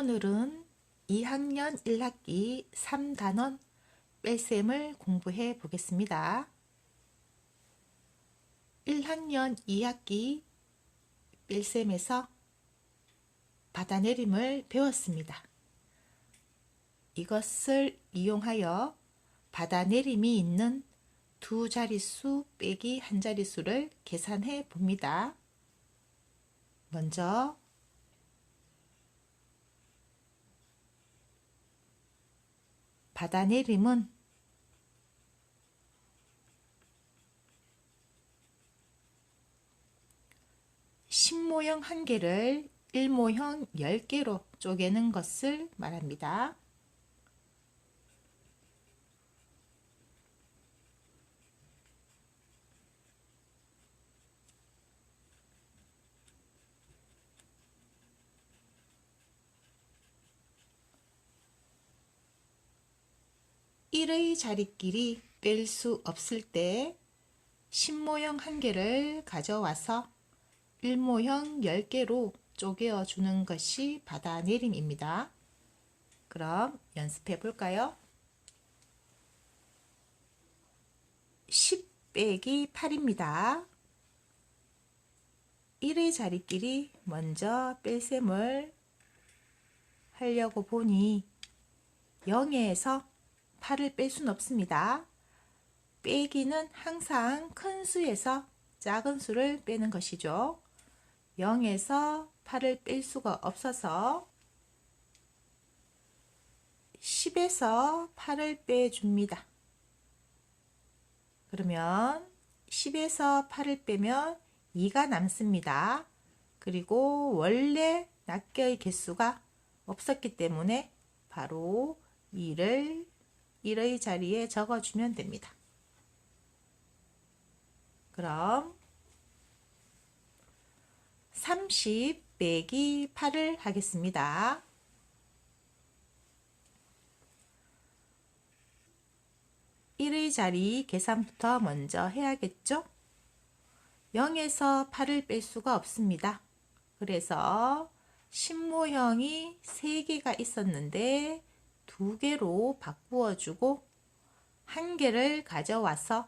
오늘은 2학년 1학기 3단원 뺄셈을 공부해 보겠습니다. 1학년 2학기 뺄셈에서 받아내림을 배웠습니다. 이것을 이용하여 받아내림이 있는 두 자릿수 빼기 한 자릿수를 계산해 봅니다. 먼저 받아내림은 신모형 1개를 1모형 10개로 쪼개는 것을 말합니다. 일의 자리끼리 뺄 수 없을 때 신모형 1개를 가져와서 1모형 10개로 쪼개어 주는 것이 받아내림입니다. 그럼 연습해 볼까요? 10 빼기 8입니다. 1의 자리끼리 먼저 뺄셈을 하려고 보니 0에서 8을 뺄 수는 없습니다. 빼기는 항상 큰 수에서 작은 수를 빼는 것이죠. 0에서 8을 뺄 수가 없어서 10에서 8을 빼줍니다. 그러면 10에서 8을 빼면 2가 남습니다. 그리고 원래 낱개의 개수가 없었기 때문에 바로 2를 1의 자리에 적어주면 됩니다. 그럼 30 빼기 8을 하겠습니다. 1의 자리 계산부터 먼저 해야겠죠? 0에서 8을 뺄 수가 없습니다. 그래서 신모형이 3개가 있었는데 2개로 바꾸어 주고 1개를 가져와서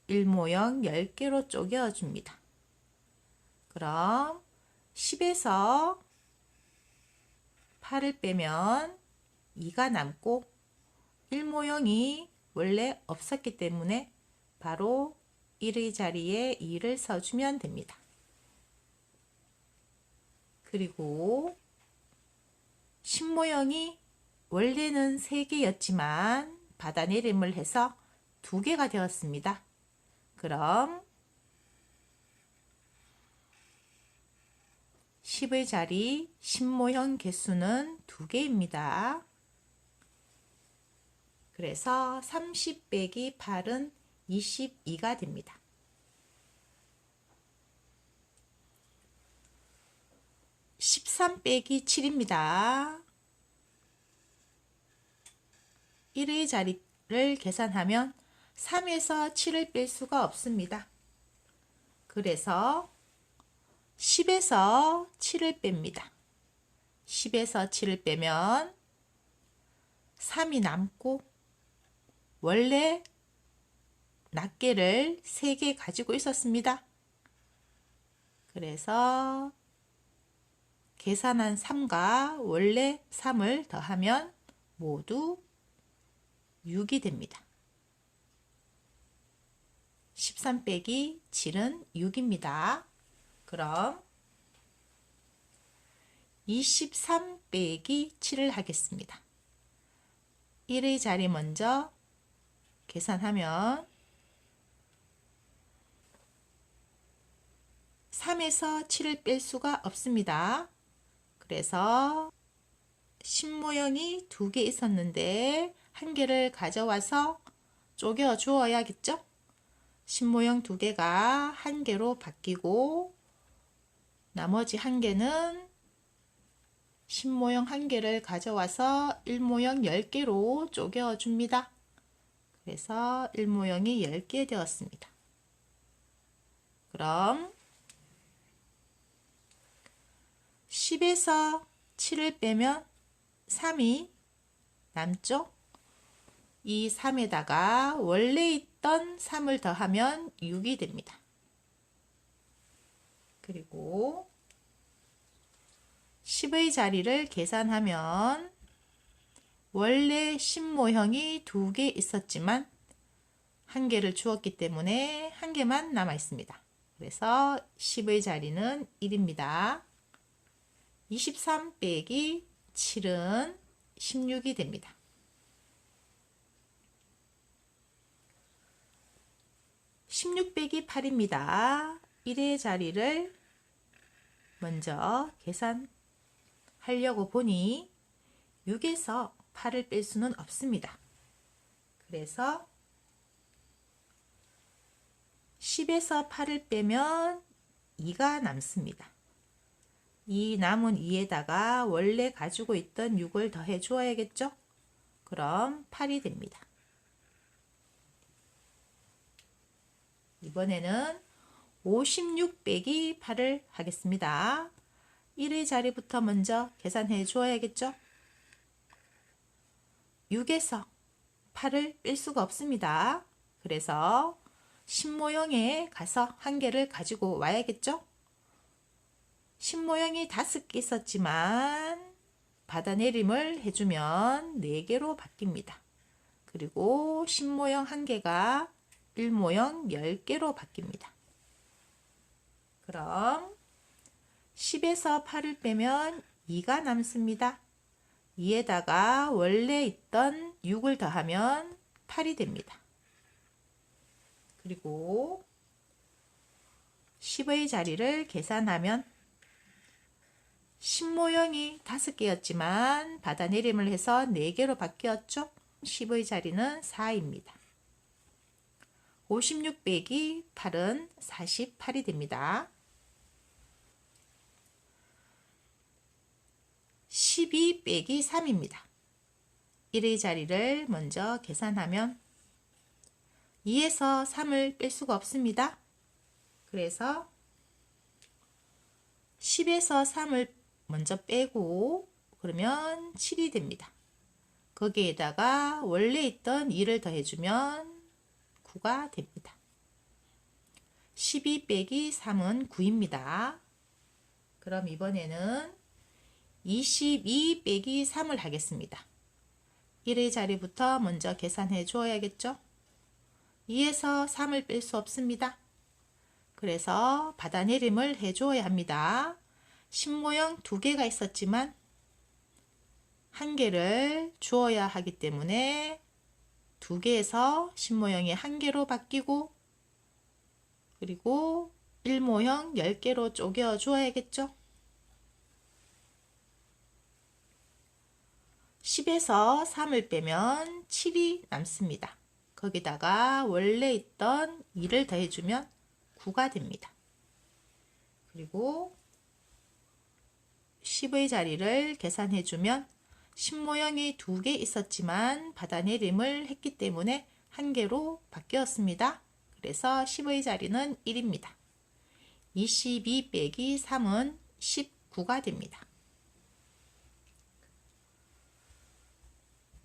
1모형 10개로 쪼개어 줍니다. 그럼 10에서 8을 빼면 2가 남고 1모형이 원래 없었기 때문에 바로 1의 자리에 2를 써주면 됩니다. 그리고 신모형이 원래는 3개였지만 받아내림을 해서 2개가 되었습니다. 그럼 10의 자리 신모형 개수는 2개입니다. 그래서 30 빼기 8은 22가 됩니다. 13 빼기 7입니다. 1의 자리를 계산하면 3에서 7을 뺄 수가 없습니다. 그래서 10에서 7을 뺍니다. 10에서 7을 빼면 3이 남고 원래 낱개를 3개 가지고 있었습니다. 그래서 계산한 3과 원래 3을 더하면 모두 6이 됩니다. 13 빼기 7은 6입니다. 그럼 23 빼기 7을 하겠습니다. 1의 자리 먼저 계산하면 3에서 7을 뺄 수가 없습니다. 그래서 신모형이 2개 있었는데 1개를 가져와서 쪼개 주어야겠죠? 신모형 2개가 1개로 바뀌고 나머지 1개는 신모형 1개를 가져와서 1모형 10개로 쪼개 줍니다. 그래서 1모형이 10개 되었습니다. 그럼 10에서 7을 빼면 3이 남죠? 이 3에다가 원래 있던 3을 더하면 6이 됩니다. 그리고 10의 자리를 계산하면 원래 10모형이 2개 있었지만 1개를 주었기 때문에 1개만 남아 있습니다. 그래서 10의 자리는 1입니다. 23 빼기 7은 16이 됩니다. 16 빼기 8입니다. 1의 자리를 먼저 계산하려고 보니 6에서 8을 뺄 수는 없습니다. 그래서 10에서 8을 빼면 2가 남습니다. 이 남은 2에다가 원래 가지고 있던 6을 더해 주어야겠죠? 그럼 8이 됩니다. 이번에는 56 빼기 8을 하겠습니다. 1의 자리부터 먼저 계산해 주어야겠죠? 6에서 8을 뺄 수가 없습니다. 그래서 10모형에 가서 1개를 가지고 와야겠죠? 10모형이 5개 있었지만 받아내림을 해주면 4개로 바뀝니다. 그리고 10모형 1개가 1모형 10개로 바뀝니다. 그럼 10에서 8을 빼면 2가 남습니다. 2에다가 원래 있던 6을 더하면 8이 됩니다. 그리고 10의 자리를 계산하면 10모형이 5개였지만 받아내림을 해서 4개로 바뀌었죠. 10의 자리는 4입니다. 56 빼기 8은 48이 됩니다. 12 빼기 3입니다. 1의 자리를 먼저 계산하면 2에서 3을 뺄 수가 없습니다. 그래서 10에서 3을 먼저 빼고 그러면 7이 됩니다. 거기에다가 원래 있던 2를 더해주면 9가 됩니다. 12 빼기 3은 9입니다. 그럼 이번에는 22 빼기 3을 하겠습니다. 1의 자리부터 먼저 계산해 주어야겠죠? 2에서 3을 뺄 수 없습니다. 그래서 받아내림을 해 주어야 합니다. 10모형 2개가 있었지만 1개를 주어야 하기 때문에 2개에서 10모형이 1개로 바뀌고 그리고 1모형 10개로 쪼개 주어야겠죠? 10에서 3을 빼면 7이 남습니다. 거기다가 원래 있던 2를 더해주면 9가 됩니다. 그리고 10의 자리를 계산해주면 10모형이 2개 있었지만 받아내림을 했기 때문에 1개로 바뀌었습니다. 그래서 10의 자리는 1입니다. 22 빼기 3은 19가 됩니다.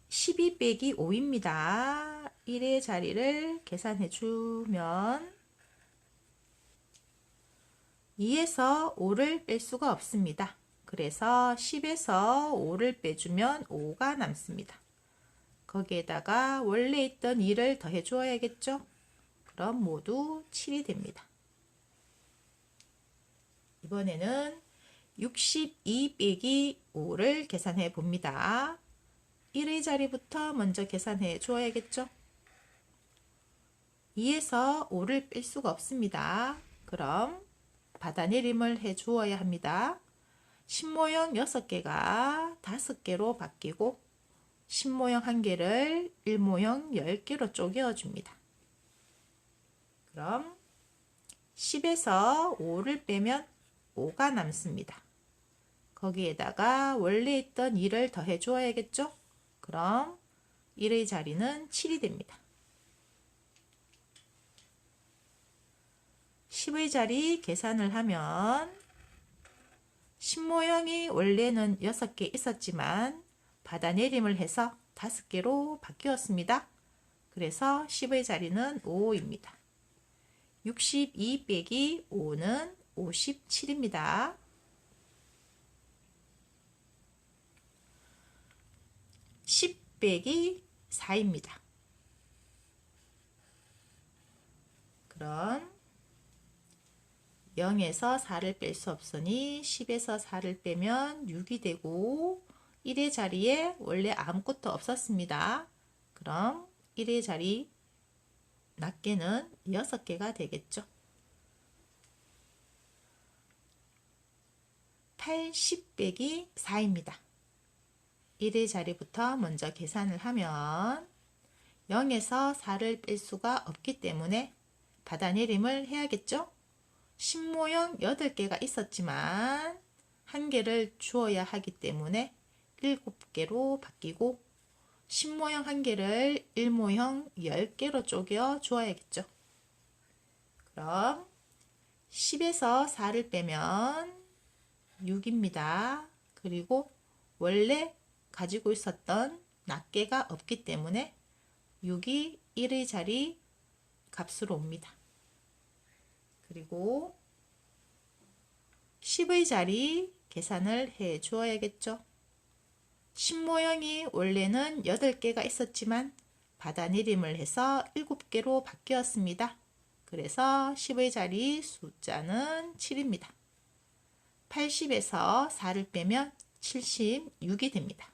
12 빼기 5입니다. 1의 자리를 계산해 주면 2에서 5를 뺄 수가 없습니다. 그래서 10에서 5를 빼주면 5가 남습니다. 거기에다가 원래 있던 2를 더해 주어야겠죠? 그럼 모두 7이 됩니다. 이번에는 62 빼기 5를 계산해 봅니다. 1의 자리부터 먼저 계산해 주어야겠죠? 2에서 5를 뺄 수가 없습니다. 그럼 받아내림을 해 주어야 합니다. 10모형 6개가 5개로 바뀌고 10모형 1개를 1모형 10개로 쪼개어 줍니다. 그럼 10에서 5를 빼면 5가 남습니다. 거기에다가 원래 있던 2를 더해 주어야겠죠? 그럼 1의 자리는 7이 됩니다. 10의 자리 계산을 하면 10모형이 원래는 6개 있었지만 받아내림을 해서 5개로 바뀌었습니다. 그래서 10의 자리는 5입니다. 62 빼기 5는 57입니다. 10 빼기 4입니다. 그럼 0에서 4를 뺄 수 없으니 10에서 4를 빼면 6이 되고 1의 자리에 원래 아무것도 없었습니다. 그럼 1의 자리 낱개는 6개가 되겠죠. 80 빼기 4입니다. 1의 자리부터 먼저 계산을 하면 0에서 4를 뺄 수가 없기 때문에 받아내림을 해야겠죠. 신모형 8개가 있었지만 1개를 주어야 하기 때문에 7개로 바뀌고 신모형 1개를 일모형 10개로 쪼개 주어야겠죠. 그럼 10에서 4를 빼면 6입니다. 그리고 원래 가지고 있었던 낱개가 없기 때문에 6이 1의 자리 값으로 옵니다. 그리고 10의 자리 계산을 해 주어야겠죠. 신모형이 원래는 8개가 있었지만 받아내림을 해서 7개로 바뀌었습니다. 그래서 10의 자리 숫자는 7입니다. 80에서 4를 빼면 76이 됩니다.